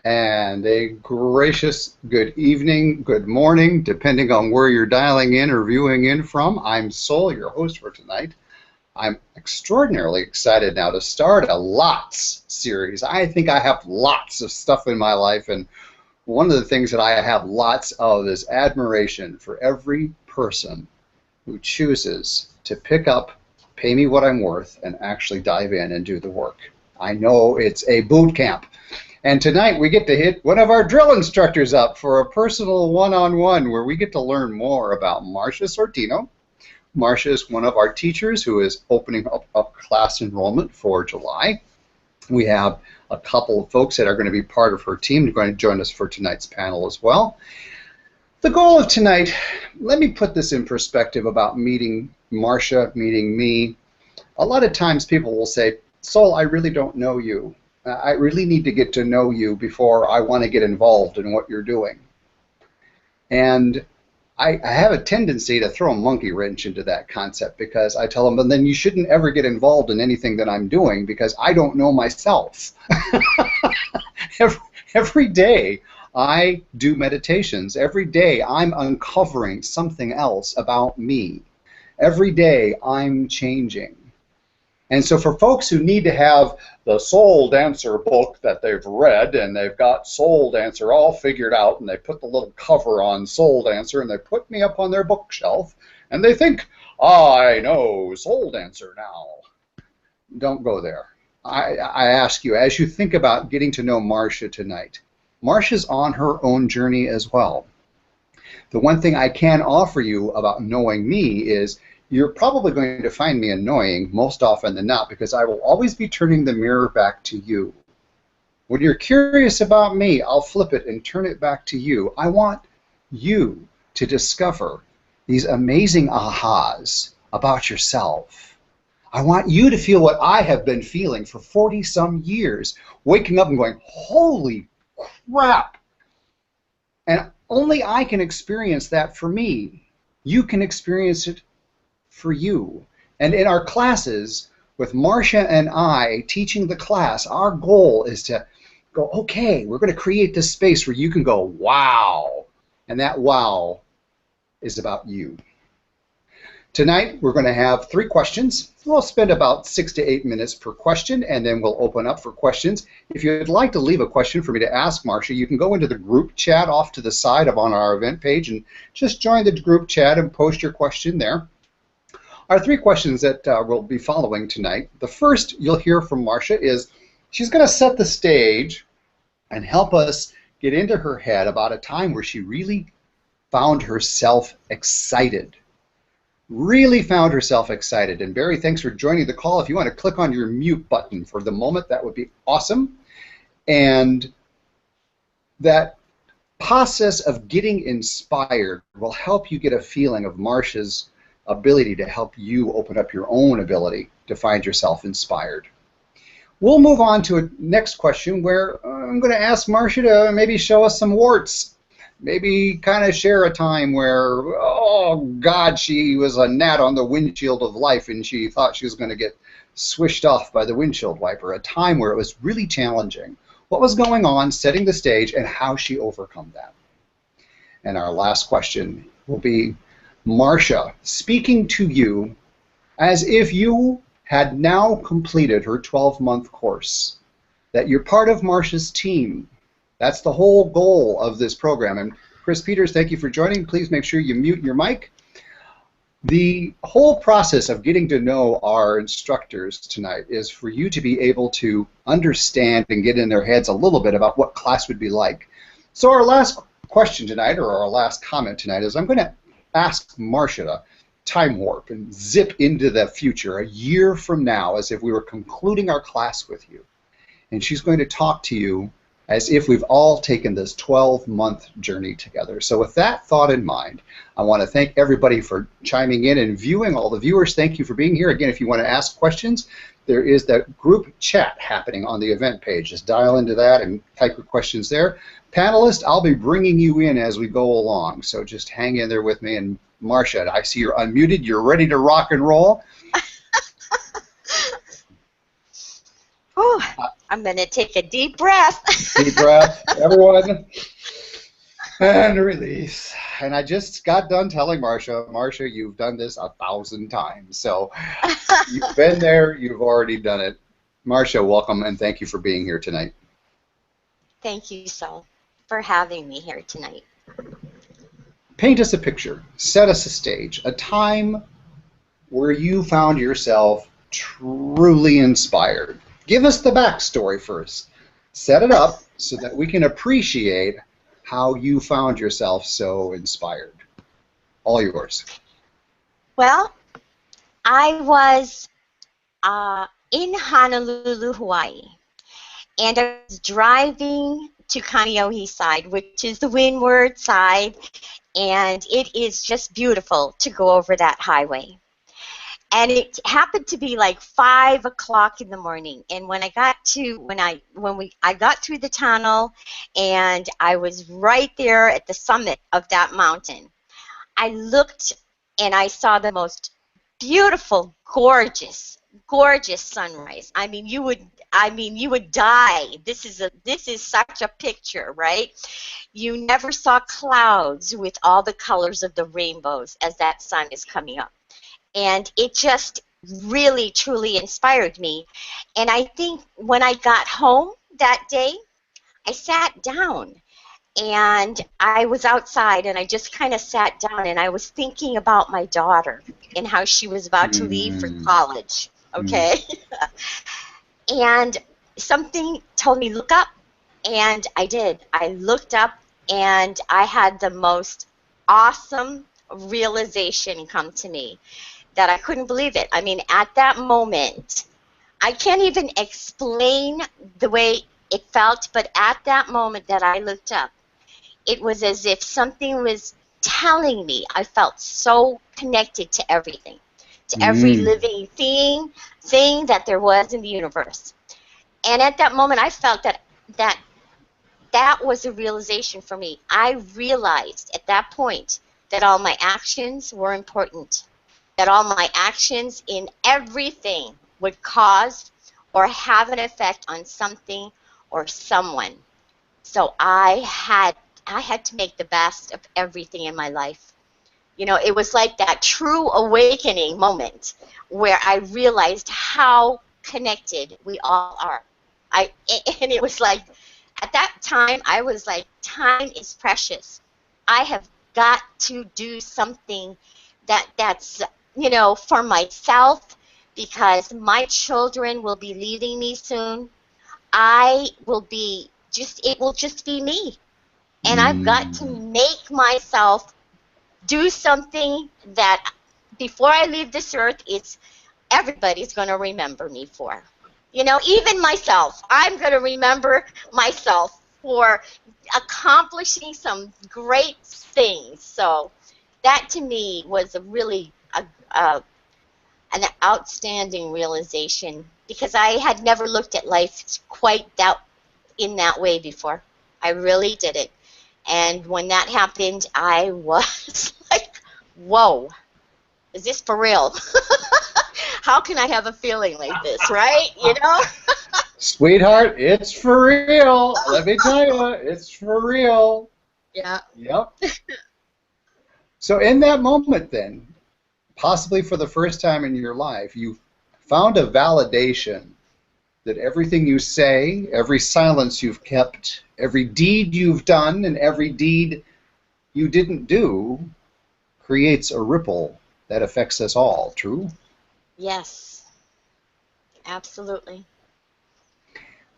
And a gracious good evening, good morning, depending on where you're dialing in or viewing in from. I'm Sol, your host for tonight. I'm extraordinarily excited now to start a Lots series. I think I have lots of stuff in my life, and one of the things that I have lots of is admiration for every person who chooses to pick up, pay me what I'm worth, and actually dive in and do the work. I know it's a boot camp. And tonight we get to hit one of our drill instructors up for a personal one-on-one where we get to learn more about Marsha Sortino. Marsha is one of our teachers who is opening up class enrollment for July. We have a couple of folks that are going to be part of her team who are going to join us for tonight's panel as well. The goal of tonight, let me put this in perspective about meeting Marsha, meeting me. A lot of times people will say, Sol, I really don't know you. I really need to get to know you before I want to get involved in what you're doing. And I have a tendency to throw a monkey wrench into that concept because I tell them, but then you shouldn't ever get involved in anything that I'm doing because I don't know myself. Every day I do meditations. Every day I'm uncovering something else about me. Every day I'm changing. And so for folks who need to have the Soul Dancer book that they've read and they've got Soul Dancer all figured out and they put the little cover on Soul Dancer and they put me up on their bookshelf and they think, I know Soul Dancer now. Don't go there. I ask you, as you think about getting to know Marsha tonight, Marsha's on her own journey as well. The one thing I can offer you about knowing me is you're probably going to find me annoying most often than not because I will always be turning the mirror back to you. When you're curious about me, I'll flip it and turn it back to you. I want you to discover these amazing ahas about yourself. I want you to feel what I have been feeling for 40-some years, waking up and going, holy crap! And only I can experience that for me. You can experience it for you. And in our classes, with Marsha and I teaching the class, our goal is to go, okay, we're going to create this space where you can go, wow. And that wow is about you. Tonight, we're going to have 3 questions. We'll spend about 6 to 8 minutes per question, and then we'll open up for questions. If you'd like to leave a question for me to ask Marsha, you can go into the group chat off to the side of on our event page and just join the group chat and post your question there. Our 3 questions that we'll be following tonight. The first you'll hear from Marsha is she's going to set the stage and help us get into her head about a time where she really found herself excited. Really found herself excited. And Barry, thanks for joining the call. If you want to click on your mute button for the moment, that would be awesome. And that process of getting inspired will help you get a feeling of Marsha's ability to help you open up your own ability to find yourself inspired. We'll move on to a next question where I'm going to ask Marsha to maybe show us some warts. Maybe kind of share a time where, oh God, she was a gnat on the windshield of life and she thought she was going to get swished off by the windshield wiper. A time where it was really challenging. What was going on, setting the stage, and how she overcome that. And our last question will be Marsha speaking to you as if you had now completed her 12-month course, that you're part of Marsha's team. That's the whole goal of this program. And Chris Peters, thank you for joining. Please make sure you mute your mic. The whole process of getting to know our instructors tonight is for you to be able to understand and get in their heads a little bit about what class would be like. So our last question tonight, or our last comment tonight, is I'm going to ask Marsha to time warp and zip into the future, a year from now, as if we were concluding our class with you. And she's going to talk to you as if we've all taken this 12-month journey together. So with that thought in mind, I want to thank everybody for chiming in and viewing. All the viewers, thank you for being here. Again, if you want to ask questions, there is that group chat happening on the event page. Just dial into that and type your questions there. Panelists, I'll be bringing you in as we go along, so just hang in there with me. And Marsha, I see you're unmuted. You're ready to rock and roll. Oh. I'm going to take a deep breath. Deep breath, everyone, and release. And I just got done telling Marsha, you've done this 1,000 times. So you've been there, you've already done it. Marsha, welcome, and thank you for being here tonight. Thank you so for having me here tonight. Paint us a picture, set us a stage, a time where you found yourself truly inspired. Give us the backstory first. Set it up so that we can appreciate how you found yourself so inspired. All yours. Well, I was in Honolulu, Hawaii, and I was driving to Kaneohe side, which is the windward side, and it is just beautiful to go over that highway. And it happened to be like 5 o'clock in the morning. And when I got to I got through the tunnel, and I was right there at the summit of that mountain, I looked and I saw the most beautiful, gorgeous, gorgeous sunrise. I mean, you would die. This is such a picture, right? You never saw clouds with all the colors of the rainbows as that sun is coming up. And it just really, truly inspired me. And I think when I got home that day, I sat down and I was outside and I just kind of sat down and I was thinking about my daughter and how she was about to leave for Mm, college, mm, okay? And something told me, look up, and I did. I looked up and I had the most awesome realization come to me that I couldn't believe it. I mean, at that moment, I can't even explain the way it felt, but at that moment that I looked up, it was as if something was telling me. I felt so connected to every mm, living thing that there was in the universe. And at that moment, I felt that that was a realization for me. I realized at that point that all my actions were important, that all my actions in everything would cause or have an effect on something or someone. So I had to make the best of everything in my life. You know, it was like that true awakening moment where I realized how connected we all are. I and it was like at that time I was like, time is precious. I have got to do something that's for myself, because my children will be leaving me soon. I will be just it will just be me. And I've got to mm. make myself do something that before I leave this earth, it's everybody's going to remember me for. You know, even myself. I'm going to remember myself for accomplishing some great things. So that to me was a really an outstanding realization, because I had never looked at life quite that in that way before. I really did it. And when that happened, I was like, whoa, is this for real? How can I have a feeling like this, right? You know? Sweetheart, it's for real. Let me tell you, it's for real. Yeah. Yep. So in that moment then, possibly for the first time in your life, you found a validation that everything you say, every silence you've kept, every deed you've done, and every deed you didn't do creates a ripple that affects us all. True? Yes, absolutely.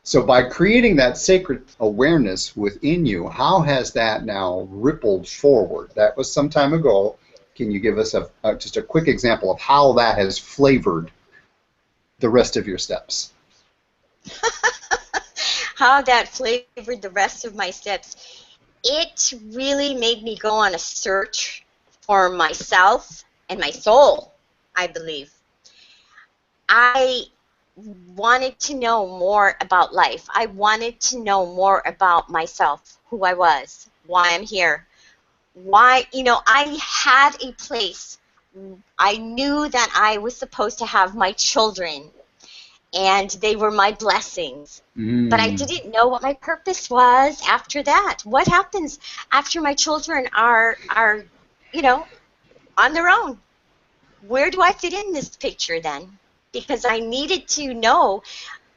So by creating that sacred awareness within you, how has that now rippled forward? That was some time ago. Can you give us just a quick example of how that has flavored the rest of your steps? How that flavored the rest of my steps. It really made me go on a search for myself and my soul, I believe. I wanted to know more about life. I wanted to know more about myself, who I was, why I'm here. Why, I had a place. I knew that I was supposed to have my children and they were my blessings. But I Mm. didn't know what my purpose was after that. What happens after my children are you know, on their own? Where do I fit in this picture then? Because I needed to know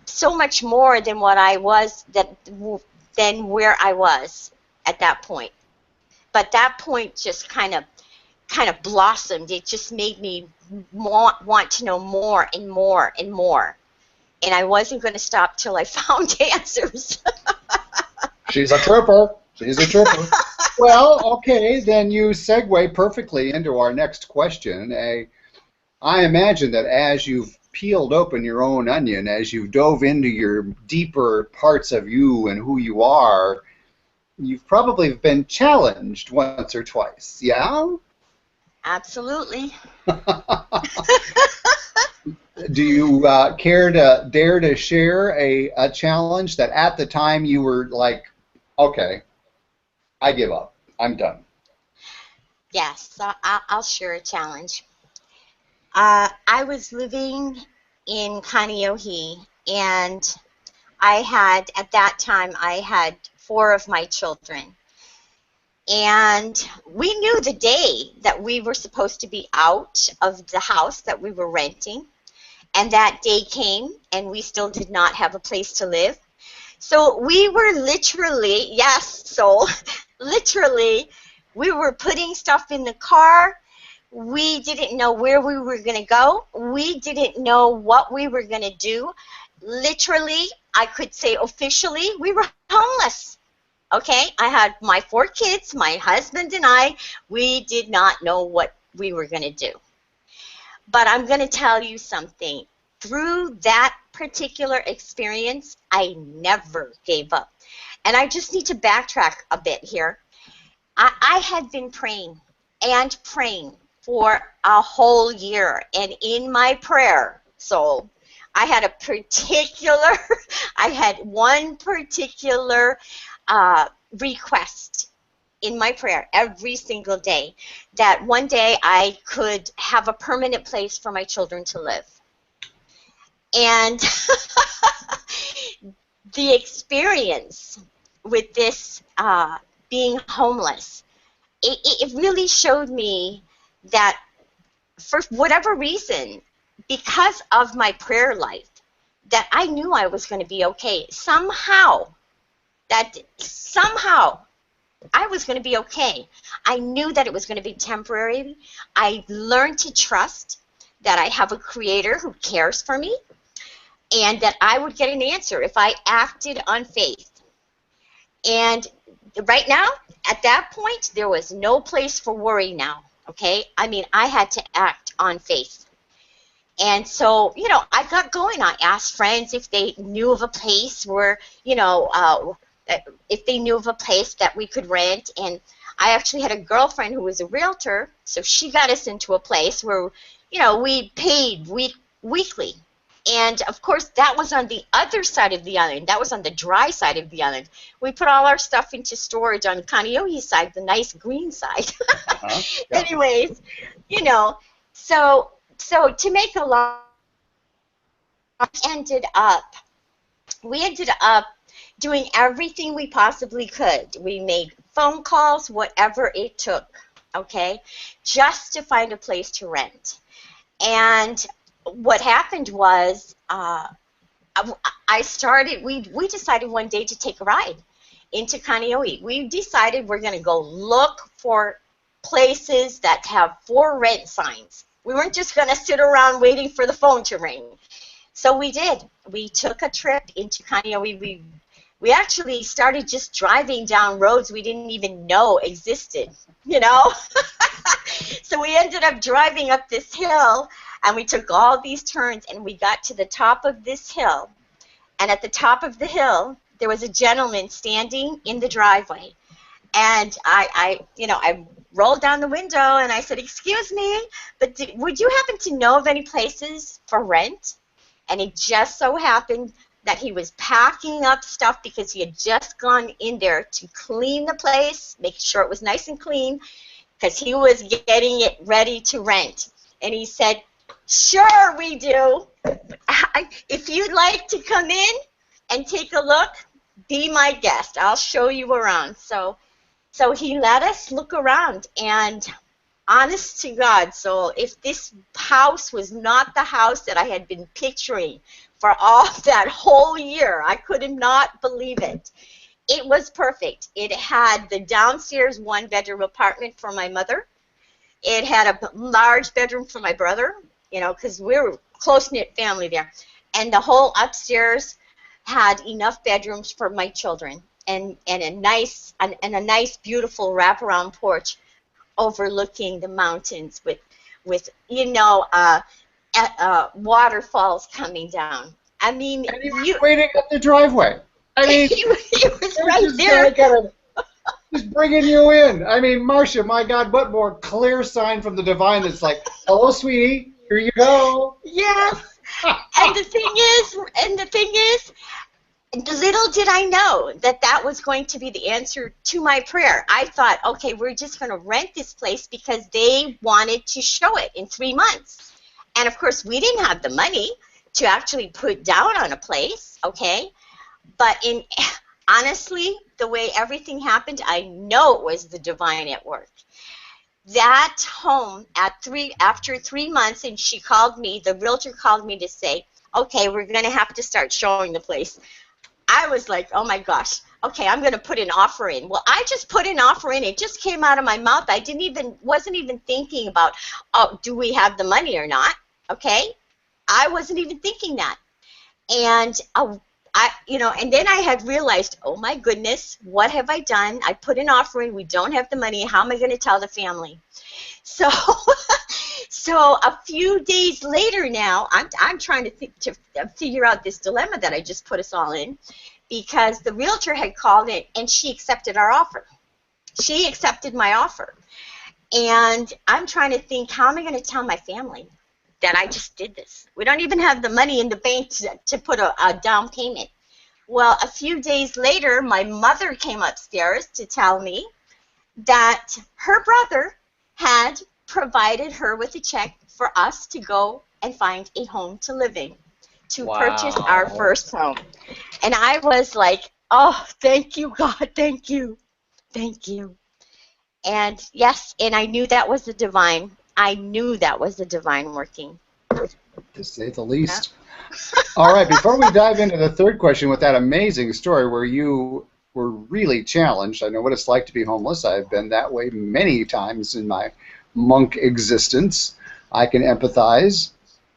so much more than what I was than where I was at that point. But that point just kind of blossomed. It just made me want to know more and more and more. And I wasn't going to stop till I found answers. She's a trooper. She's a trooper. Well, okay, then you segue perfectly into our next question. I imagine that as you've peeled open your own onion, as you dove into your deeper parts of you and who you are, you've probably been challenged once or twice, yeah? Absolutely. Do you care to dare to share a challenge that at the time you were like, okay, I give up. I'm done. Yes, so I'll share a challenge. I was living in Kaneohe, and at that time, I had four of my children. And we knew the day that we were supposed to be out of the house that we were renting. And that day came, and we still did not have a place to live. So we were literally, yes, so literally, we were putting stuff in the car. We didn't know where we were going to go. We didn't know what we were going to do. Literally, I could say officially, we were homeless. Okay, I had my four kids, my husband and I. We did not know what we were going to do. But I'm going to tell you something. Through that particular experience, I never gave up. And I just need to backtrack a bit here. I had been praying and praying for a whole year. And in my prayer soul, I had I had one particular request in my prayer every single day, that one day I could have a permanent place for my children to live. And the experience with this being homeless, it really showed me that for whatever reason, because of my prayer life, that I knew I was going to be okay. Somehow I was going to be okay. I knew that it was going to be temporary. I learned to trust that I have a creator who cares for me, and that I would get an answer if I acted on faith. And right now, at that point, there was no place for worry now, okay? I mean, I had to act on faith. And so, I got going. I asked friends if they knew of a place where, if they knew of a place that we could rent. And I actually had a girlfriend who was a realtor, so she got us into a place where, we paid weekly. And, of course, that was on the other side of the island. That was on the dry side of the island. We put all our stuff into storage on Kaneohe's side, the nice green side. Uh-huh. Yeah. Anyways, so to make a long, ended up we ended up doing everything we possibly could. We made phone calls, whatever it took, okay, just to find a place to rent. And what happened was, we decided one day to take a ride into Kaneohe. We decided we're going to go look for places that have for rent signs. We weren't just going to sit around waiting for the phone to ring. So we did. We took a trip into Kaneohe. We actually started just driving down roads we didn't even know existed, So we ended up driving up this hill, and we took all these turns, and we got to the top of this hill. And at the top of the hill, there was a gentleman standing in the driveway. And I rolled down the window, and I said, "Excuse me, but would you happen to know of any places for rent?" And it just so happened that he was packing up stuff because he had just gone in there to clean the place, make sure it was nice and clean, because he was getting it ready to rent. And he said, "Sure, we do." If you'd like to come in and take a look, be my guest. I'll show you around. So he let us look around, and honest to God, so if this house was not the house that I had been picturing for all that whole year, I could not believe it. It was perfect. It had the downstairs one-bedroom apartment for my mother. It had a large bedroom for my brother, you know, because we were a close-knit family there. And the whole upstairs had enough bedrooms for my children, and a nice beautiful wraparound porch overlooking the mountains with waterfalls coming down. I mean, And he was waiting at the driveway. I mean, he was they're right just there. just bringing you in. I mean, Marsha, my God, what more clear sign from the divine that's like, hello, sweetie, here you go. Yes. And the thing is, little did I know that that was going to be the answer to my prayer. I thought, okay, we're just going to rent this place because they wanted to show it in 3 months. And of course, we didn't have the money to actually put down on a place, okay? But honestly, the way everything happened, I know it was the divine at work. That home after 3 months, and she called me, the realtor called me to say, okay, we're going to have to start showing the place. I was like, oh my gosh, okay, I'm going to put an offer in. Well, I just put an offer in. It just came out of my mouth. I wasn't even thinking about, oh, do we have the money or not? Okay, I wasn't even thinking that. And and then I had realized, oh my goodness, what have I done? I put an offer in. We don't have the money. How am I going to tell the family? So, so a few days later now, I'm trying to figure out this dilemma that I just put us all in, because the realtor had called in and she accepted our offer. She accepted my offer, and I'm trying to think, how am I going to tell my family that I just did this? We don't even have the money in the bank to put a down payment. Well, a few days later, my mother came upstairs to tell me that her brother had provided her with a check for us to go and find a home to live in, to purchase our Wow. first home. And I was like, oh, thank you, God, thank you, thank you. And yes, and I knew that was the divine. I knew that was the divine working. To say the Yeah. least. All right, before we dive into the third question with that amazing story where you were really challenged, I know what it's like to be homeless. I've been that way many times in my monk existence. I can empathize.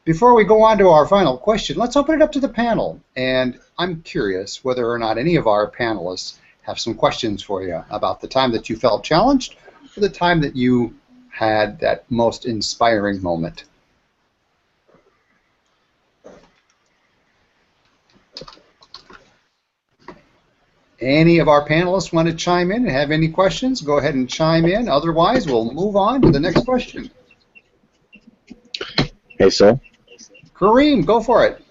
Before we go on to our final question, let's open it up to the panel. And I'm curious whether or not any of our panelists have some questions for you about the time that you felt challenged or the time that you had that most inspiring moment. Any of our panelists want to chime in and have any questions? Go ahead and chime in. Otherwise, we'll move on to the next question. Hey, so Kareem, go for it.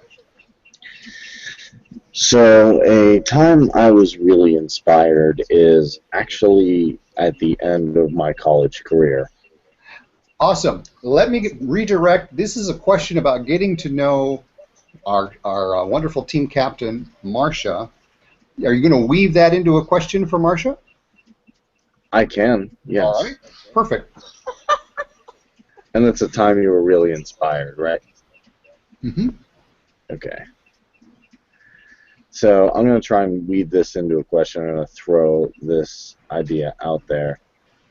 a time I was really inspired is actually at the end of my college career. Awesome. Let me redirect. This is a question about getting to know our wonderful team captain, Marsha. Are you going to weave that into a question for Marsha? I can, All yes. right. Perfect. And it's a time you were really inspired, right? Mm-hmm. Okay. So I'm going to try and weave this into a question. I'm going to throw this idea out there.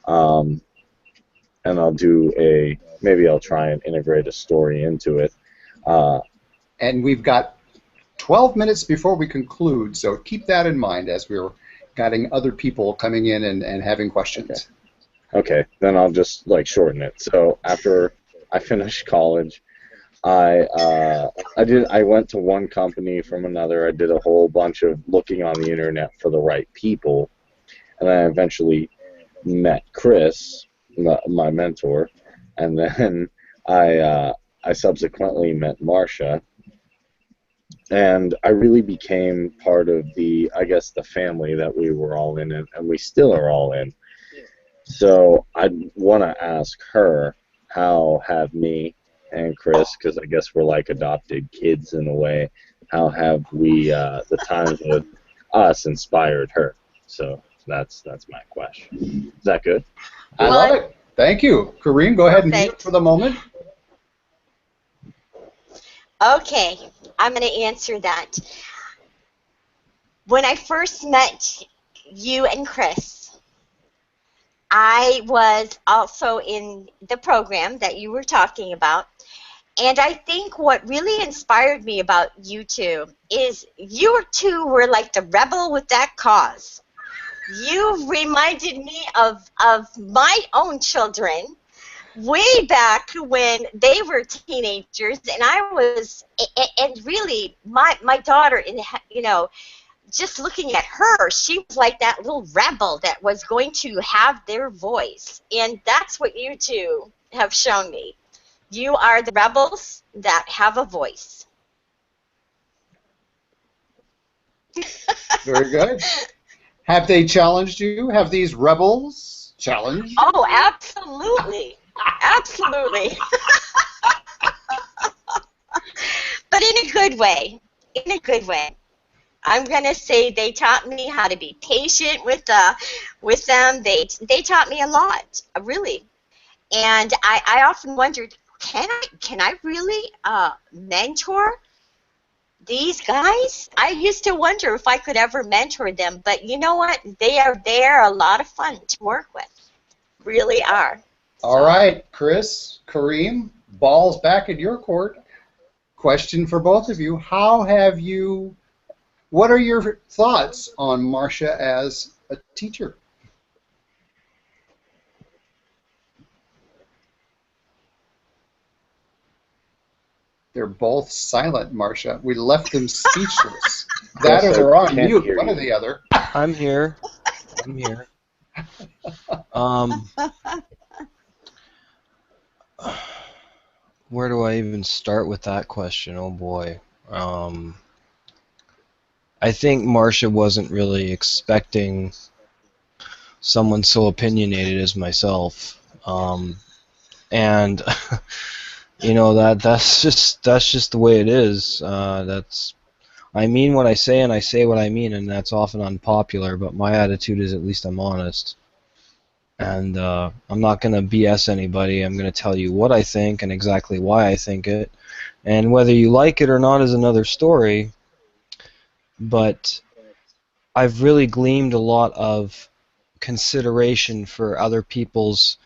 And maybe I'll try and integrate a story into it. And we've got 12 minutes before we conclude, so keep that in mind as we're getting other people coming in and having questions. Okay, then I'll just shorten it. So after I finished college, I went to one company from another. I did a whole bunch of looking on the internet for the right people, and I eventually met Chris, my mentor, and then I subsequently met Marsha, and I really became part of the family that we were all in, and we still are all in. So I want to ask her, how have me and Chris, because I guess we're like adopted kids in a way. How have we, the times with us, inspired her? So that's my question. Is that good? I love it. Thank you. Kareem, go ahead and mute for the moment. Okay, I'm going to answer that. When I first met you and Chris, I was also in the program that you were talking about. And I think what really inspired me about you two is you two were like the rebel with that cause. You reminded me of my own children way back when they were teenagers, and I was, and really, my daughter, just looking at her, she was like that little rebel that was going to have their voice, and that's what you two have shown me. You are the rebels that have a voice. Very good. Have they challenged you? Have these rebels challenged you? Oh, absolutely. Absolutely. But in a good way. In a good way. I'm going to say they taught me how to be patient with them. They taught me a lot, really. And I often wondered, can I really mentor these guys? I used to wonder if I could ever mentor them, but you know what? They are a lot of fun to work with. Really are. All right, Chris, Kareem, ball's back in your court. Question for both of you. What are your thoughts on Marsha as a teacher? They're both silent, Marsha. We left them speechless. That or they're on mute, one or the other. I'm here. Where do I even start with that question? Oh boy. I think Marsha wasn't really expecting someone so opinionated as myself. And that's just the way it is. I mean what I say, and I say what I mean, and that's often unpopular, but my attitude is at least I'm honest. And I'm not going to BS anybody. I'm going to tell you what I think and exactly why I think it. And whether you like it or not is another story. But I've really gleaned a lot of consideration for other people's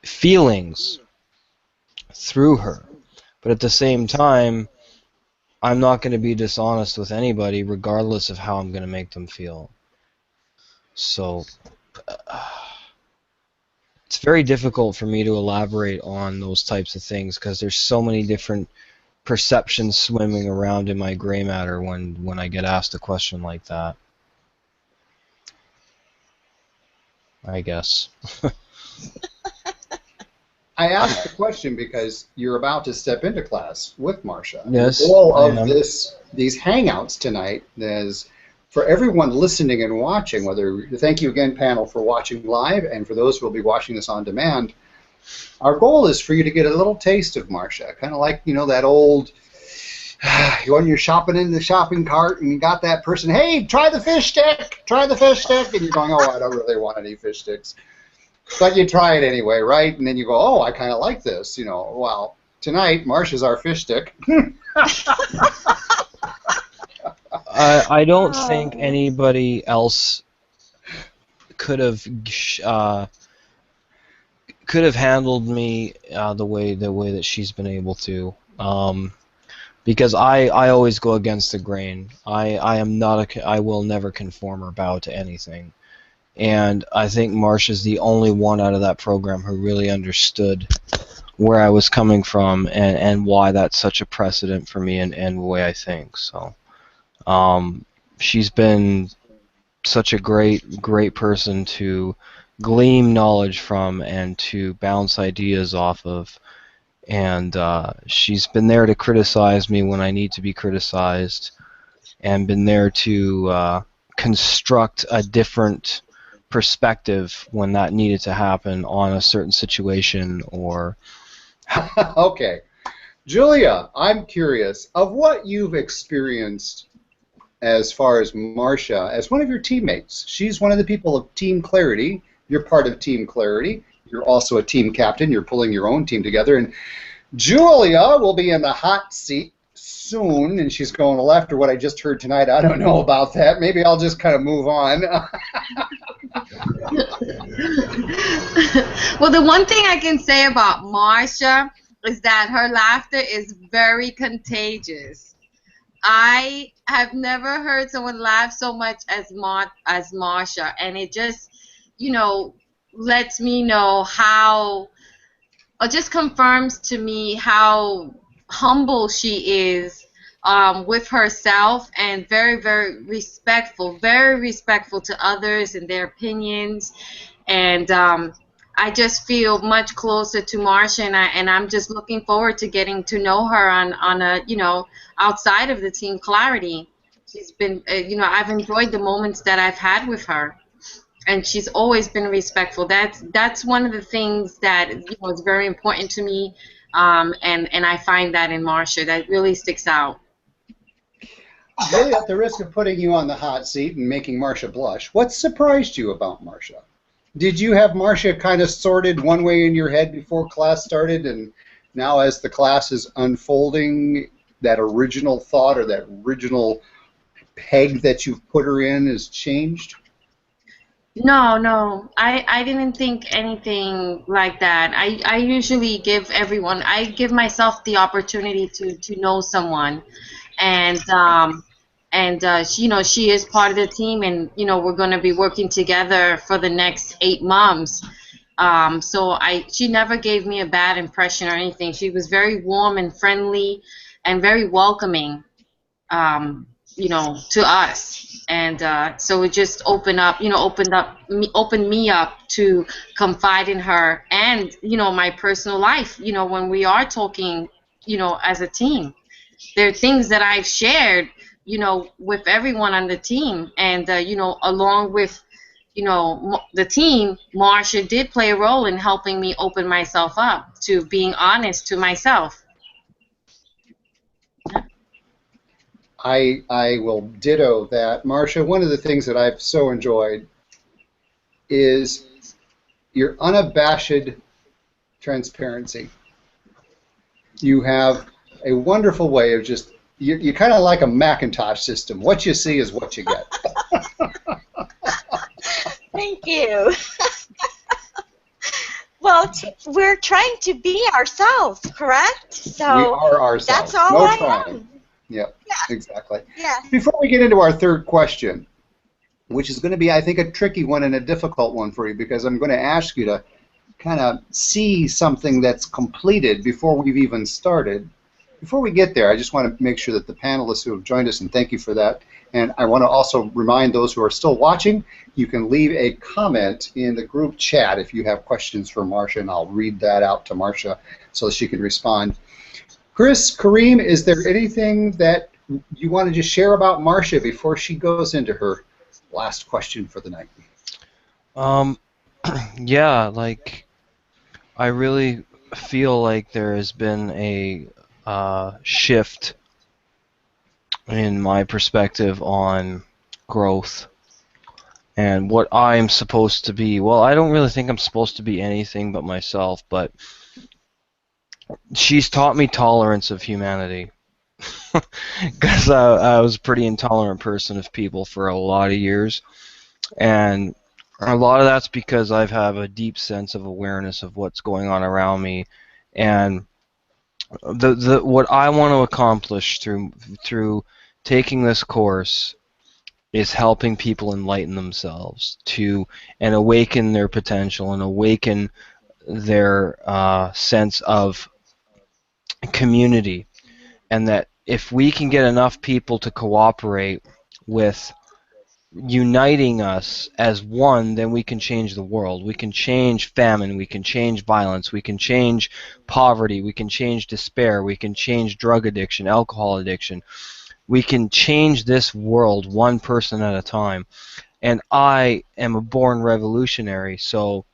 feelings through her. But at the same time, I'm not going to be dishonest with anybody regardless of how I'm going to make them feel. So it's very difficult for me to elaborate on those types of things because there's so many different perceptions swimming around in my gray matter when I get asked a question like that. I guess. I asked the question because you're about to step into class with Marsha. Yes. The goal of these Hangouts tonight is for everyone listening and watching, thank you again, panel, for watching live, and for those who will be watching this on demand, our goal is for you to get a little taste of Marsha, kind of like, that old, when you're shopping in the shopping cart and you got that person, hey, try the fish stick, and you're going, oh, I don't really want any fish sticks. But you try it anyway, right? And then you go, oh, I kind of like this, Well, tonight, Marsha's our fish stick. I don't think anybody else could have handled me the way that she's been able to, because I always go against the grain. I will never conform or bow to anything, and I think Marsha's the only one out of that program who really understood where I was coming from and why that's such a precedent for me and the way I think. So. She's been such a great person to glean knowledge from and to bounce ideas off of, and she's been there to criticize me when I need to be criticized, and been there to construct a different perspective when that needed to happen on a certain situation or Okay. Julia, I'm curious of what you've experienced as far as Marsha, as one of your teammates. She's one of the people of Team Clarity. You're part of Team Clarity. You're also a team captain. You're pulling your own team together. And Julia will be in the hot seat soon, and she's going left, or what I just heard tonight. I don't know about that. Maybe I'll just kind of move on. Well, the one thing I can say about Marsha is that her laughter is very contagious. I have never heard someone laugh so much as Marsha, and it just, you know, lets me know how, or just confirms to me how humble she is with herself, and very, very respectful to others and their opinions. And I just feel much closer to Marsha, and I'm just looking forward to getting to know her on a, outside of the Team Clarity. She's been, I've enjoyed the moments that I've had with her, and she's always been respectful. That's one of the things that is very important to me, and I find that in Marsha that really sticks out. Julia, at the risk of putting you on the hot seat and making Marsha blush, what surprised you about Marsha? Did you have Marsha kind of sorted one way in your head before class started, and now as the class is unfolding, that original thought or that original peg that you've put her in has changed? No, I didn't think anything like that. I usually I give myself the opportunity to know someone, and she is part of the team, and we're going to be working together for the next 8 months. So she never gave me a bad impression or anything. She was very warm and friendly, and very welcoming, to us. And so it just opened me up to confide in her, and my personal life. When we are talking, as a team, there are things that I've shared, with everyone on the team, and along with the team, Marsha did play a role in helping me open myself up to being honest to myself. I will ditto that. Marsha, one of the things that I've so enjoyed is your unabashed transparency. You have a wonderful way of just, you're kind of like a Macintosh system. What you see is what you get. Thank you. Well, we're trying to be ourselves, correct? So we are ourselves. That's all no I trying. am. Yep, Yeah. exactly. Yeah. Before we get into our third question, which is going to be, I think, a tricky one and a difficult one for you, because I'm going to ask you to kind of see something that's completed before we've even started. Before we get there, I just want to make sure that the panelists who have joined us, and thank you for that, and I want to also remind those who are still watching, you can leave a comment in the group chat if you have questions for Marsha, and I'll read that out to Marsha so she can respond. Chris, Kareem, is there anything that you wanted to share about Marsha before she goes into her last question for the night? Yeah, like, I really feel like there has been a shift in my perspective on growth and what I'm supposed to be. Well, I don't really think I'm supposed to be anything but myself, but she's taught me tolerance of humanity. Because I was a pretty intolerant person of people for a lot of years, and a lot of that's because I have a deep sense of awareness of what's going on around me, and what I want to accomplish through taking this course is helping people enlighten themselves and awaken their potential and awaken their sense of community, and that if we can get enough people to cooperate with uniting us as one, then we can change the world. We can change famine, we can change violence, we can change poverty, we can change despair, we can change drug addiction, alcohol addiction. We can change this world one person at a time. And I am a born revolutionary, so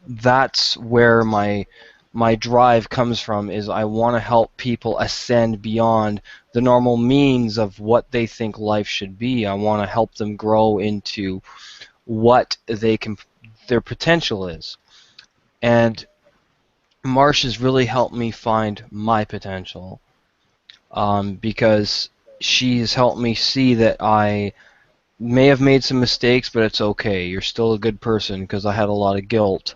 that's where my my drive comes from is I want to help people ascend beyond the normal means of what they think life should be. I want to help them grow into what their potential is. And Marsha's really helped me find my potential, because she's helped me see that I may have made some mistakes, but it's okay. You're still a good person, because I had a lot of guilt.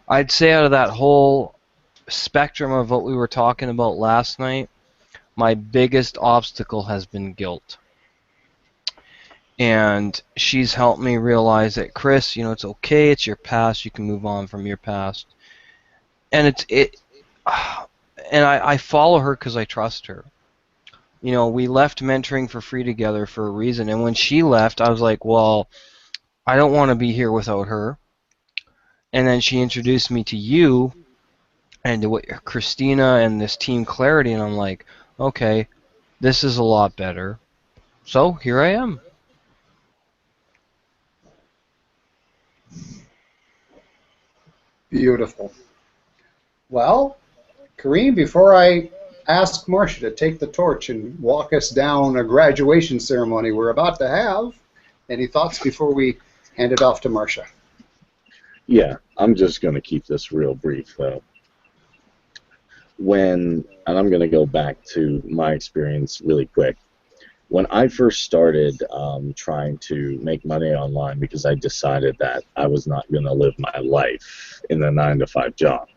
I'd say out of that whole spectrum of what we were talking about last night, my biggest obstacle has been guilt. And she's helped me realize that, Chris, it's okay. It's your past. You can move on from your past. And and I follow her because I trust her. We left mentoring for free together for a reason. And when she left, I was like, well, I don't want to be here without her. And then she introduced me to you and to Christina and this Team Clarity, and I'm like, okay, this is a lot better. So here I am. Beautiful. Well, Kareem, before I ask Marsha to take the torch and walk us down a graduation ceremony we're about to have, any thoughts before we hand it off to Marsha? Yeah, I'm just going to keep this real brief, though. And I'm going to go back to my experience really quick. When I first started trying to make money online, because I decided that I was not going to live my life in a 9-to-5 job,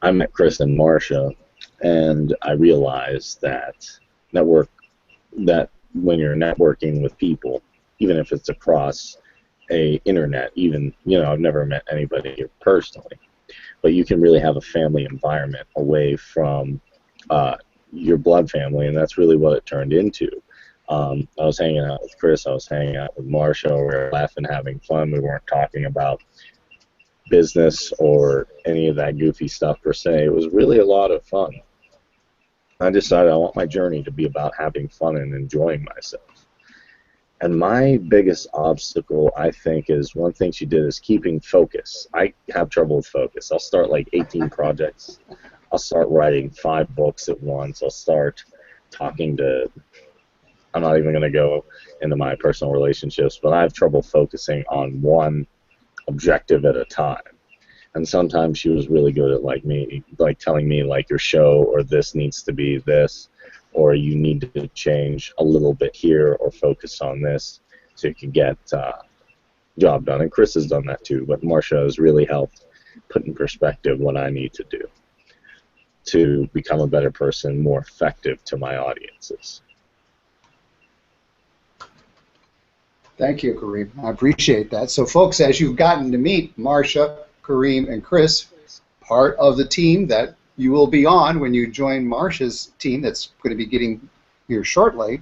I met Chris and Marsha, and I realized that when you're networking with people, even if it's across a internet, even, I've never met anybody here personally, but you can really have a family environment away from your blood family, and that's really what it turned into. I was hanging out with Chris, I was hanging out with Marsha, we were laughing, having fun, we weren't talking about business or any of that goofy stuff per se. It was really a lot of fun. I decided I want my journey to be about having fun and enjoying myself. And my biggest obstacle, I think, is one thing she did is keeping focus. I have trouble with focus. I'll start like 18 projects. I'll start writing 5 books at once. I'll start talking to, I'm not even going to go into my personal relationships, but I have trouble focusing on one objective at a time. And sometimes she was really good at telling me like your show or this needs to be this, or you need to change a little bit here or focus on this so you can get job done. And Chris has done that too, but Marsha has really helped put in perspective what I need to do to become a better person, more effective to my audiences. Thank you, Kareem. I appreciate that. So, folks, as you've gotten to meet Marsha, Kareem, and Chris, part of the team that you will be on when you join Marsha's team that's going to be getting here shortly.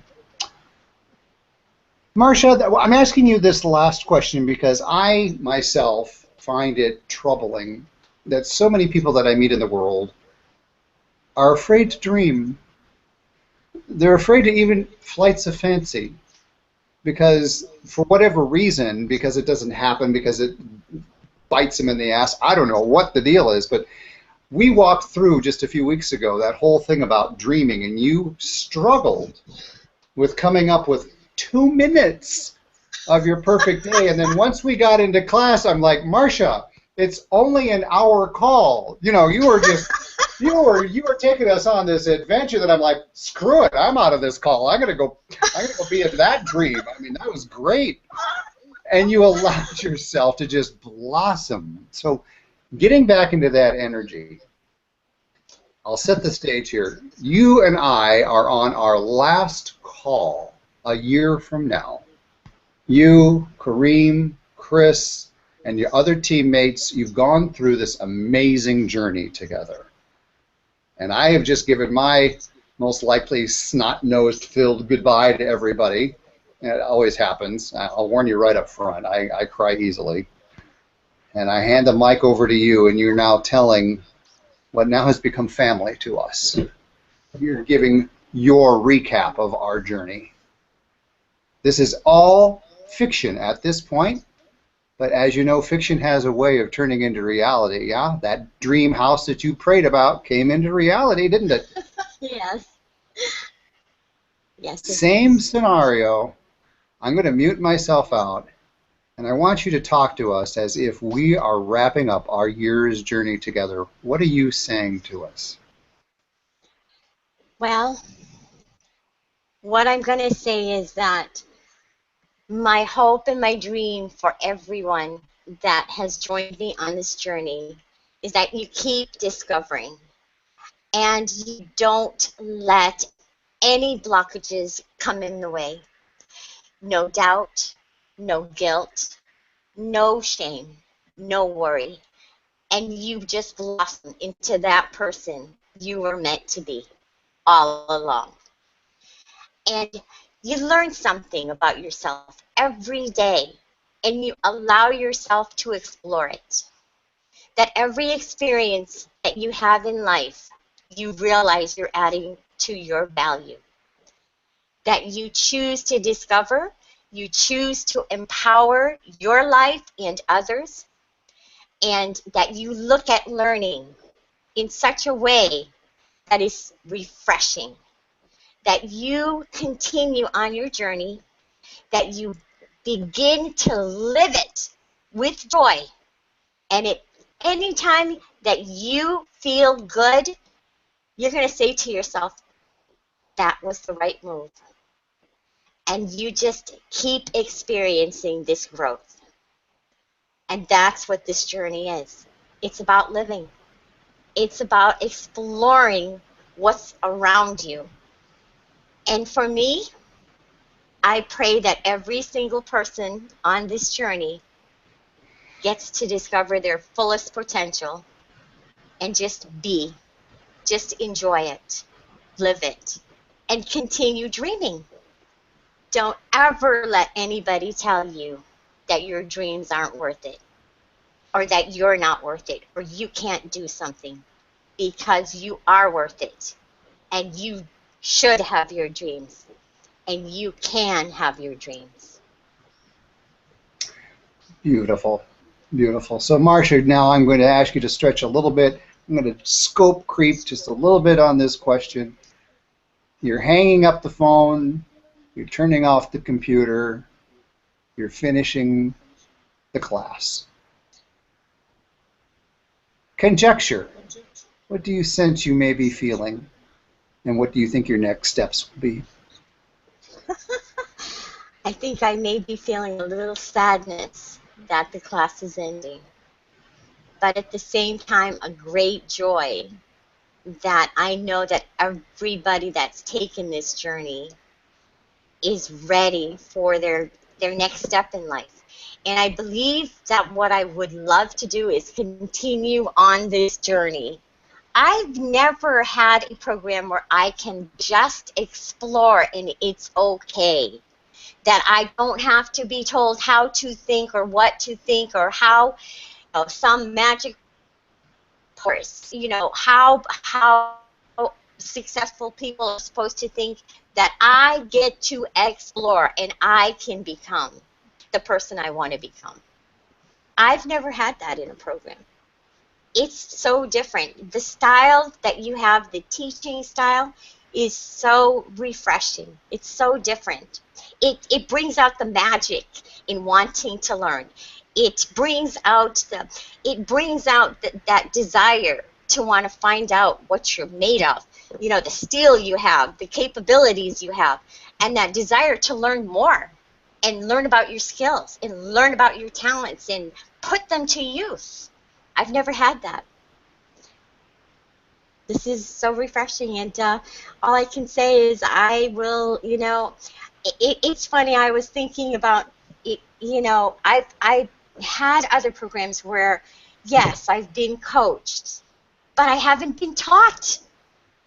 Marsha, I'm asking you this last question because I, myself, find it troubling that so many people that I meet in the world are afraid to dream. They're afraid to even flights of fancy because, for whatever reason, because it doesn't happen, because it bites them in the ass. I don't know what the deal is, but we walked through just a few weeks ago that whole thing about dreaming, and you struggled with coming up with 2 minutes of your perfect day. And then once we got into class, I'm like, Marsha, it's only an hour call. You know, you were just, you were taking us on this adventure that I'm like, screw it, I'm out of this call. I'm gonna go be in that dream. I mean, that was great. And you allowed yourself to just blossom. So getting back into that energy, I'll set the stage here. You and I are on our last call a year from now. You, Kareem, Chris, and your other teammates, you've gone through this amazing journey together. And I have just given my most likely snot-nosed filled goodbye to everybody. It always happens. I'll warn you right up front. I cry easily. And I hand the mic over to you, and you're now telling what now has become family to us. You're giving your recap of our journey. This is all fiction at this point, But as you know, fiction has a way of turning into reality. Yeah, that dream house that you prayed about came into reality, didn't it? Yes. Yes, it Same did. scenario. I'm going to mute myself out, and I want you to talk to us as if we are wrapping up our year's journey together. What are you saying to us? Well, what I'm going to say is that my hope and my dream for everyone that has joined me on this journey is that you keep discovering and you don't let any blockages come in the way. No doubt, no guilt, no shame, no worry. And you just blossom into that person you were meant to be all along. And you learn something about yourself every day, and you allow yourself to explore it. That every experience that you have in life, you realize you're adding to your value. That you choose to discover, you choose to empower your life and others, and that you look at learning in such a way that is refreshing. That you continue on your journey, that you begin to live it with joy. And it anytime that you feel good, you're going to say to yourself, that was the right move. And you just keep experiencing this growth. And that's what this journey is. It's about living. It's about exploring what's around you. And for me, I pray that every single person on this journey gets to discover their fullest potential and just enjoy it, live it, and continue dreaming. Don't ever let anybody tell you that your dreams aren't worth it, or that you're not worth it, or you can't do something, because you are worth it, and you should have your dreams, and you can have your dreams. Beautiful. Beautiful. So, Marsha, now I'm going to ask you to stretch a little bit. I'm going to scope creep just a little bit on this question. You're hanging up the phone, you're turning off the computer, you're finishing the class. Conjecture. What do you sense you may be feeling? And what do you think your next steps will be? I think I may be feeling a little sadness that the class is ending, but at the same time, a great joy that I know that everybody that's taken this journey is ready for their next step in life. And I believe that what I would love to do is continue on this journey. I've never had a program where I can just explore and it's okay. That I don't have to be told how to think or what to think or how some magic course, how successful people are supposed to think, that I get to explore and I can become the person I want to become. I've never had that in a program. It's so different. The style that you have, the teaching style, is so refreshing. It's so different. It brings out the magic in wanting to learn. That desire to want to find out what you're made of. The skill you have, the capabilities you have, and that desire to learn more and learn about your skills and learn about your talents and put them to use. I've never had that. This is so refreshing, and all I can say is I will, it's funny, I was thinking about, I've had other programs where, yes, I've been coached, but I haven't been taught.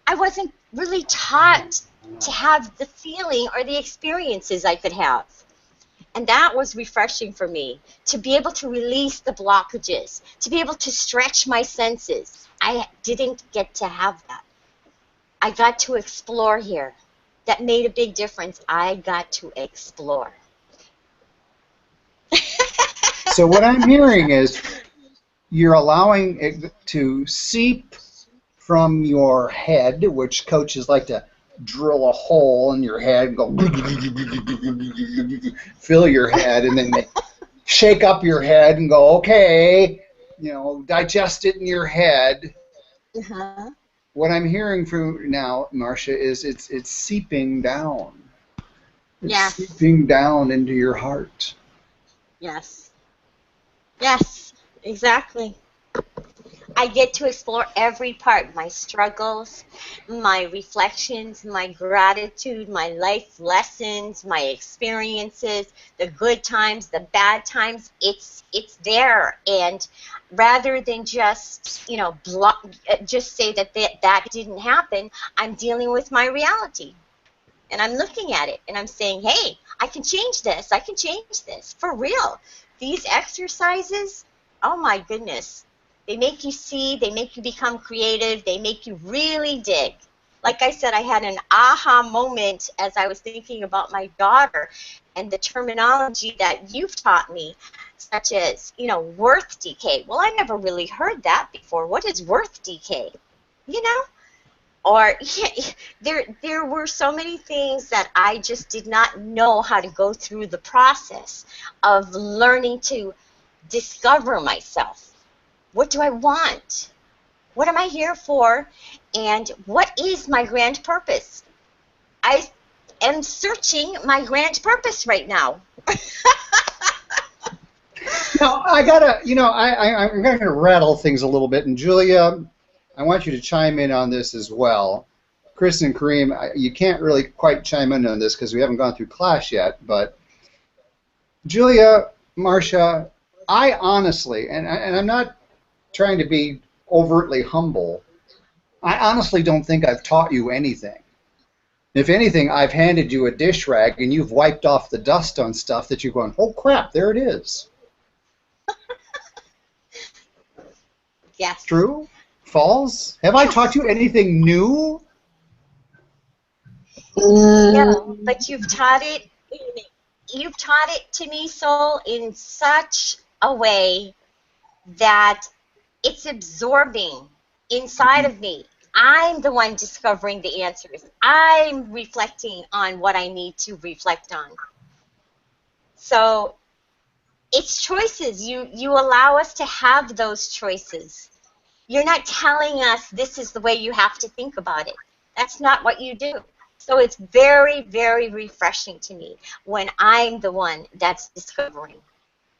I wasn't really taught to have the feeling or the experiences I could have. And that was refreshing for me, to be able to release the blockages, to be able to stretch my senses. I didn't get to have that. I got to explore here. That made a big difference. I got to explore. So what I'm hearing is you're allowing it to seep from your head, which coaches like to drill a hole in your head and go fill your head, and then they shake up your head and go, okay, digest it in your head. Uh-huh. What I'm hearing from now, Marsha, is it's seeping down. It's Yes. seeping down into your heart. Yes. Yes. Exactly. I get to explore every part, my struggles, my reflections, my gratitude, my life lessons, my experiences, the good times, the bad times. It's there, and rather than just just say that didn't happen, I'm dealing with my reality, and I'm looking at it, and I'm saying, hey, I can change this. I can change this for real. These exercises, oh my goodness, they make you see, they make you become creative, they make you really dig. Like I said, I had an aha moment as I was thinking about my daughter and the terminology that you've taught me, such as, worth decay. Well, I never really heard that before. What is worth decay? You know? Or there were so many things that I just did not know how to go through the process of learning to discover myself. What do I want? What am I here for? And what is my grand purpose? I am searching my grand purpose right now. Now, I gotta, I'm gonna rattle things a little bit, and Julia, I want you to chime in on this as well. Chris and Kareem, you can't really quite chime in on this because we haven't gone through class yet, but Julia, Marsha, I honestly, and I'm not trying to be overtly humble, I honestly don't think I've taught you anything. If anything, I've handed you a dish rag and you've wiped off the dust on stuff that you're going, oh crap, there it is. Yes. True? False? Have I taught you anything new? No, but you've taught it to me, Soul, in such a way that it's absorbing inside of me. I'm the one discovering the answers. I'm reflecting on what I need to reflect on. So it's choices. You allow us to have those choices. You're not telling us this is the way you have to think about it. That's not what you do. So it's very, very refreshing to me when I'm the one that's discovering,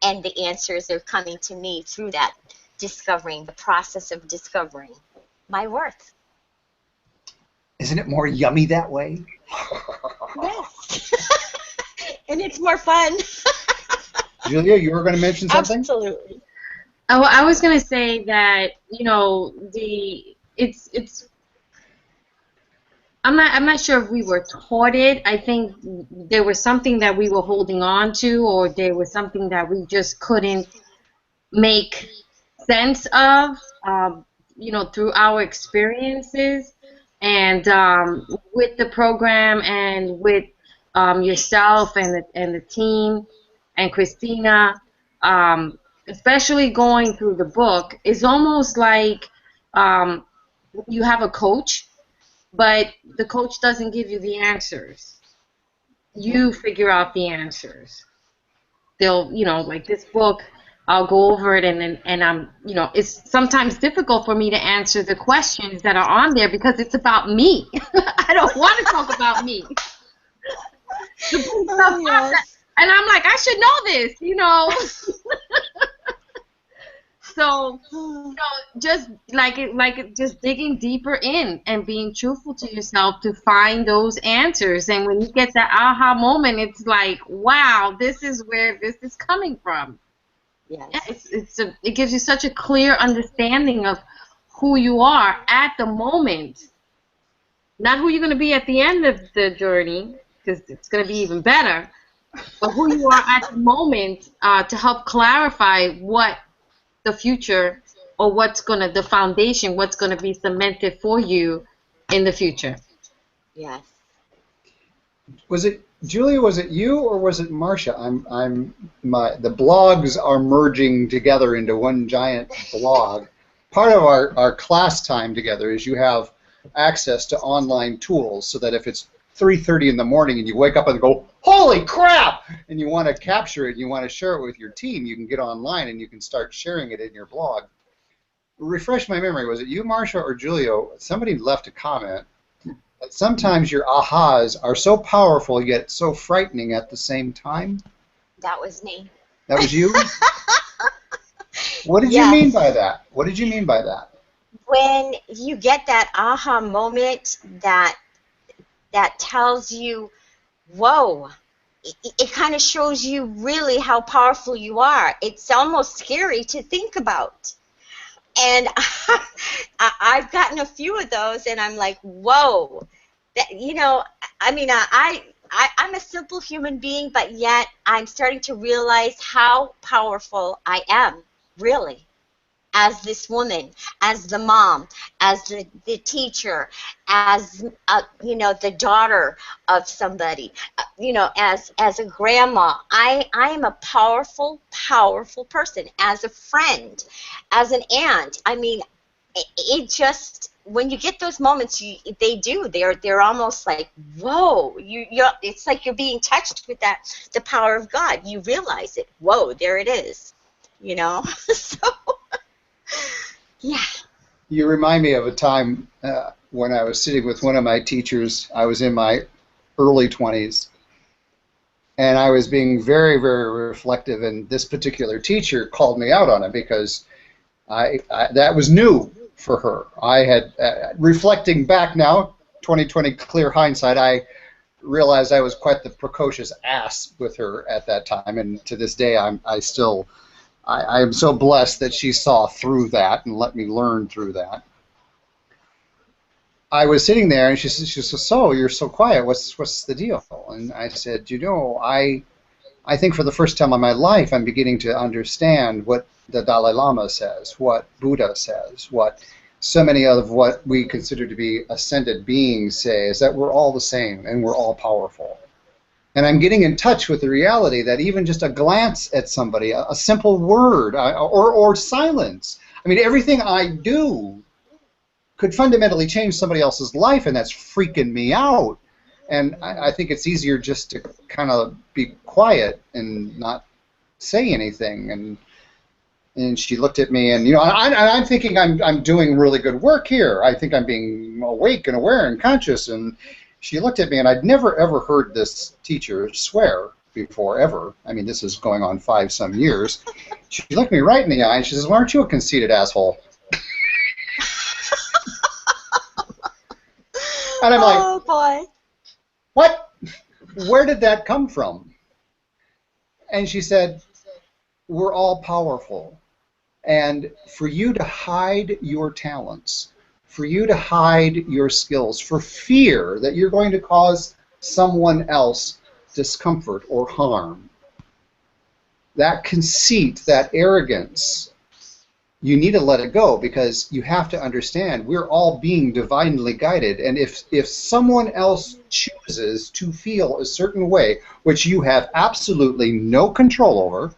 and the answers are coming to me through that discovering, the process of discovering my worth. Isn't it more yummy that way? Yes. And it's more fun. Julia, you were going to mention something? Absolutely. Oh, I was gonna say that it's I'm not sure if we were taught it. I think there was something that we were holding on to, or there was something that we just couldn't make sense of, through our experiences, and with the program, and with yourself and the team, and Christina, um, especially going through the book, is almost like um, you have a coach, but the coach doesn't give you the answers. You figure out the answers. They'll, like this book, I'll go over it, and I'm, it's sometimes difficult for me to answer the questions that are on there because it's about me. I don't want to talk about me. Oh, yes. And I'm like, I should know this. So, just just digging deeper in and being truthful to yourself to find those answers. And when you get that aha moment, it's like, wow, this is where this is coming from. Yes. It gives you such a clear understanding of who you are at the moment, not who you're going to be at the end of the journey, because it's going to be even better, but who you are at the moment, to help clarify what the future, or the foundation, what's going to be cemented for you in the future. Yes. Was it Julia, was it you or was it Marsha? The blogs are merging together into one giant blog. Part of our class time together is you have access to online tools so that if it's 3:30 in the morning and you wake up and go, holy crap, and you want to capture it and you want to share it with your team, you can get online and you can start sharing it in your blog. Refresh my memory, was it you, Marsha, or Julio? Somebody left a comment that sometimes your ahas are so powerful yet so frightening at the same time. That was me. That was you? What did you mean by that? What did you mean by that? When you get that aha moment that tells you, whoa, it kind of shows you really how powerful you are. It's almost scary to think about. And I've gotten a few of those, and I'm like, whoa. That, I mean, I'm a simple human being, but yet I'm starting to realize how powerful I am, really, as this woman, as the mom, as the teacher, as the daughter of somebody, as a grandma. I am a powerful person, as a friend, as an aunt. I mean, it just, when you get those moments, they're almost like, whoa, it's like you're being touched with the power of God. You realize it. Whoa, there it is. So. Yeah. You remind me of a time when I was sitting with one of my teachers. I was in my early 20s, and I was being very, very reflective, and this particular teacher called me out on it because that was new for her. I had, reflecting back now, 2020 clear hindsight, I realized I was quite the precocious ass with her at that time, and to this day I am so blessed that she saw through that and let me learn through that. I was sitting there, and she said, so you're so quiet. What's the deal? And I said, I think for the first time in my life, I'm beginning to understand what the Dalai Lama says, what Buddha says, what so many of what we consider to be ascended beings say, is that we're all the same and we're all powerful. And I'm getting in touch with the reality that even just a glance at somebody, a simple word, or silence, I mean, everything I do could fundamentally change somebody else's life, and that's freaking me out. And I think it's easier just to kind of be quiet and not say anything. And she looked at me, and I'm thinking I'm doing really good work here. I think I'm being awake and aware and conscious. And she looked at me, and I'd never ever heard this teacher swear before, ever. I mean, this is going on 5-some years. She looked me right in the eye, and she says, "Well, aren't you a conceited asshole?" And I'm like, oh boy, what? Where did that come from? And she said, we're all powerful. And for you to hide your talents, for you to hide your skills, for fear that you're going to cause someone else discomfort or harm, that conceit, that arrogance, you need to let it go, because you have to understand we're all being divinely guided. And if someone else chooses to feel a certain way, which you have absolutely no control over,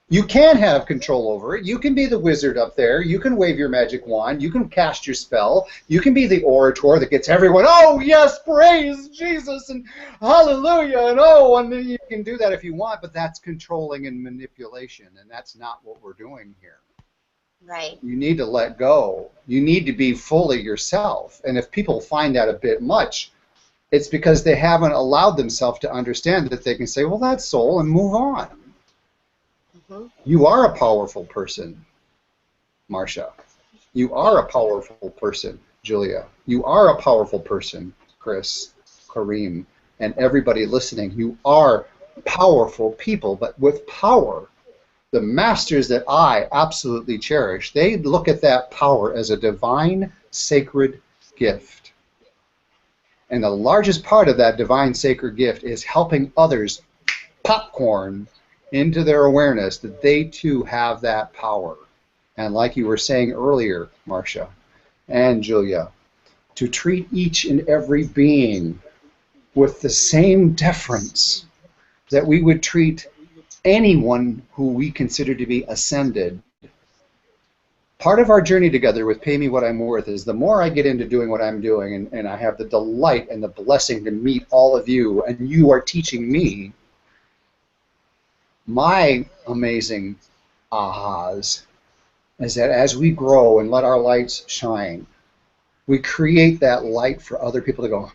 you can have control over it. You can be the wizard up there. You can wave your magic wand. You can cast your spell. You can be the orator that gets everyone, oh, yes, praise Jesus, and hallelujah, and oh, and you can do that if you want, but that's controlling and manipulation, and that's not what we're doing here. right. You need to let go. You need to be fully yourself. And if people find that a bit much, it's because they haven't allowed themselves to understand that they can say, well, that's soul, and move on. Mm-hmm. You are a powerful person, Marsha. You are a powerful person, Julia. You are a powerful person, Chris, Kareem, and everybody listening. You are powerful people, but with power. The masters that I absolutely cherish, they look at that power as a divine, sacred gift. And the largest part of that divine, sacred gift is helping others popcorn into their awareness that they too have that power. And like you were saying earlier, Marsha and Julia, to treat each and every being with the same deference that we would treat anyone who we consider to be ascended. Part of our journey together with Pay Me What I'm Worth is the more I get into doing what I'm doing, and I have the delight and the blessing to meet all of you, and you are teaching me, my amazing ahas is that as we grow and let our lights shine, we create that light for other people to go,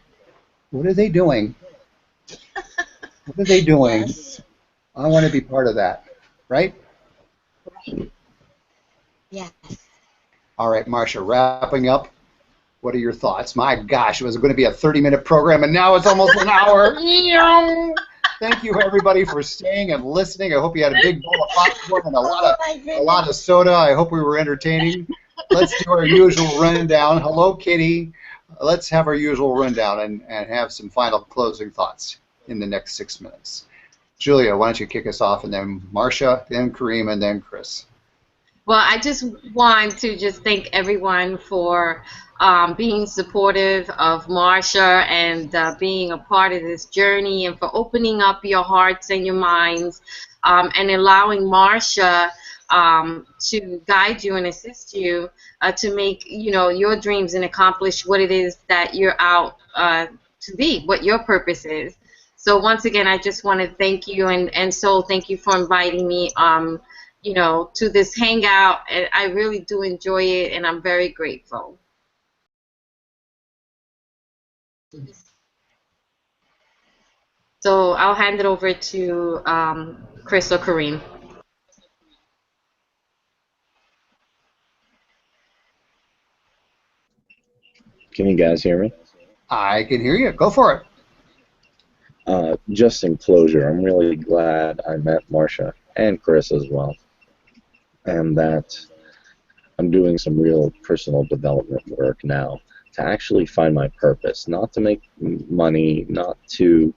what are they doing? What are they doing? Yes. I want to be part of that, right? Right. Yes. All right, Marsha, wrapping up, what are your thoughts? My gosh, it was going to be a 30-minute program, and now it's almost an hour. Thank you, everybody, for staying and listening. I hope you had a big bowl of popcorn and Oh my goodness. a lot of soda. I hope we were entertaining. Let's do our usual rundown. Hello, Kitty. Let's have our usual rundown and have some final closing thoughts in the next 6 minutes. Julia, why don't you kick us off, and then Marsha, then Kareem, and then Chris. Well, I just want to just thank everyone for being supportive of Marsha and being a part of this journey, and for opening up your hearts and your minds and allowing Marsha to guide you and assist you to make your dreams and accomplish what it is that you're out to be, what your purpose is. So once again, I just want to thank you, and so thank you for inviting me to this hangout. I really do enjoy it, and I'm very grateful. So I'll hand it over to Chris or Kareem. Can you guys hear me? I can hear you. Go for it. Just in closure, I'm really glad I met Marsha and Chris as well, and that I'm doing some real personal development work now to actually find my purpose, not to make money, not to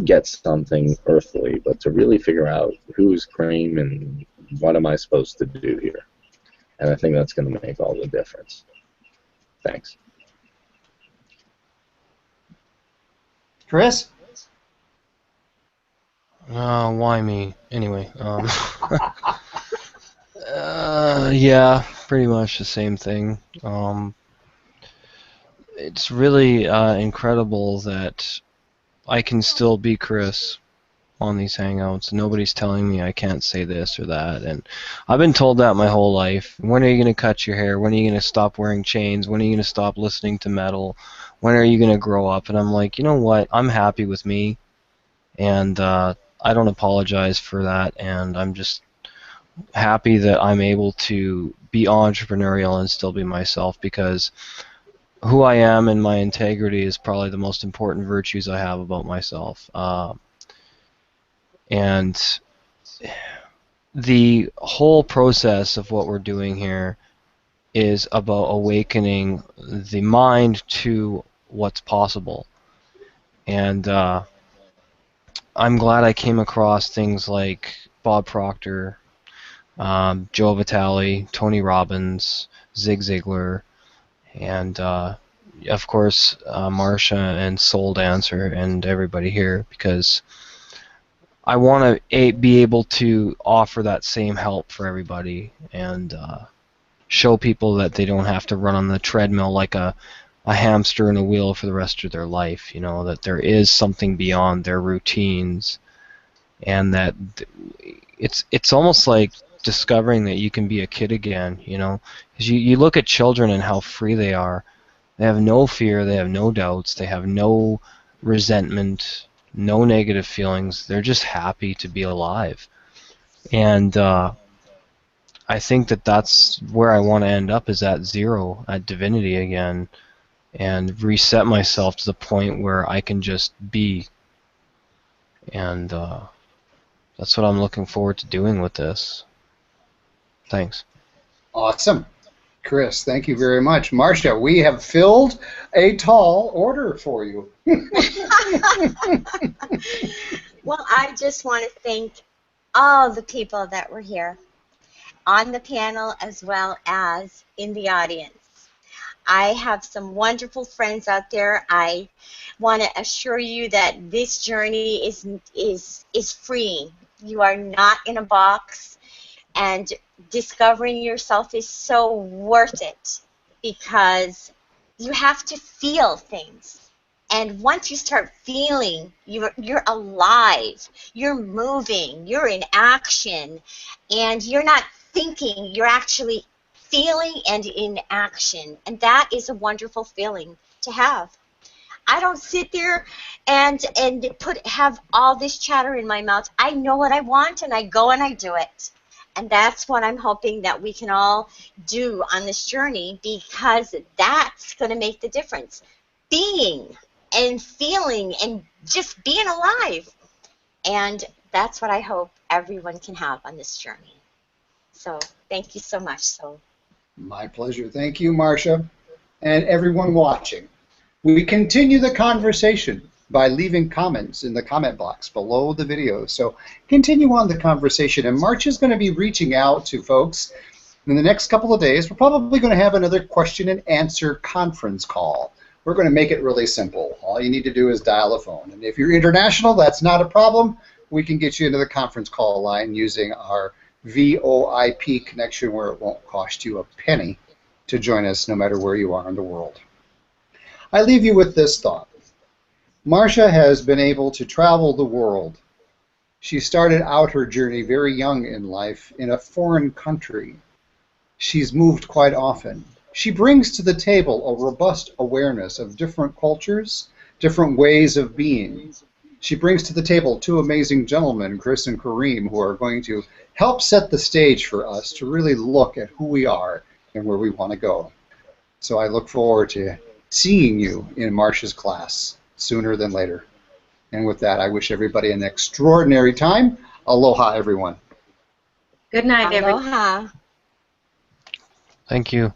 get something earthly, but to really figure out who's Cream and what am I supposed to do here. And I think that's going to make all the difference. Thanks. Chris? Why me? Anyway, yeah, pretty much the same thing. It's really incredible that I can still be Chris on these hangouts. Nobody's telling me I can't say this or that, and I've been told that my whole life. When are you going to cut your hair? When are you going to stop wearing chains? When are you going to stop listening to metal? When are you going to grow up? And I'm like, you know what? I'm happy with me, and I don't apologize for that, and I'm just happy that I'm able to be entrepreneurial and still be myself, because who I am and my integrity is probably the most important virtues I have about myself. And the whole process of what we're doing here is about awakening the mind to what's possible. And I'm glad I came across things like Bob Proctor, Joe Vitale, Tony Robbins, Zig Ziglar, and of course Marsha and Soul Dancer and everybody here, because I want to be able to offer that same help for everybody and show people that they don't have to run on the treadmill like a hamster in a wheel for the rest of their life. You know, that there is something beyond their routines, and that it's almost like discovering that you can be a kid again. You know, because you look at children and how free they are. They have no fear. They have no doubts. They have no resentment, no negative feelings. They're just happy to be alive. And I think that that's where I want to end up, is at zero, at divinity again, and reset myself to the point where I can just be. And that's what I'm looking forward to doing with this. Thanks. Awesome. Chris, thank you very much. Marsha, we have filled a tall order for you. Well, I just want to thank all the people that were here on the panel as well as in the audience. I have some wonderful friends out there. I want to assure you that this journey is freeing. You are not in a box, and discovering yourself is so worth it because you have to feel things. And once you start feeling, you're alive, you're moving, you're in action, and you're not thinking, you're actually feeling and in action. And that is a wonderful feeling to have. I don't sit there and have all this chatter in my mouth. I know what I want, and I go and I do it. And that's what I'm hoping that we can all do on this journey, because that's going to make the difference. Being and feeling and just being alive. And that's what I hope everyone can have on this journey. So thank you so much. My pleasure. Thank you, Marsha, and everyone watching. We continue the conversation by leaving comments in the comment box below the video. So continue on the conversation. And Marsha's going to be reaching out to folks in the next couple of days. We're probably going to have another question and answer conference call. We're going to make it really simple. All you need to do is dial a phone. And if you're international, that's not a problem. We can get you into the conference call line using our VoIP connection, where it won't cost you a penny to join us no matter where you are in the world. I leave you with this thought. Marsha has been able to travel the world. She started out her journey very young in life in a foreign country. She's moved quite often. She brings to the table a robust awareness of different cultures, different ways of being. She brings to the table two amazing gentlemen, Chris and Kareem, who are going to help set the stage for us to really look at who we are and where we want to go. So I look forward to seeing you in Marsha's class sooner than later. And with that, I wish everybody an extraordinary time. Aloha, everyone. Good night, everyone. Aloha. Thank you.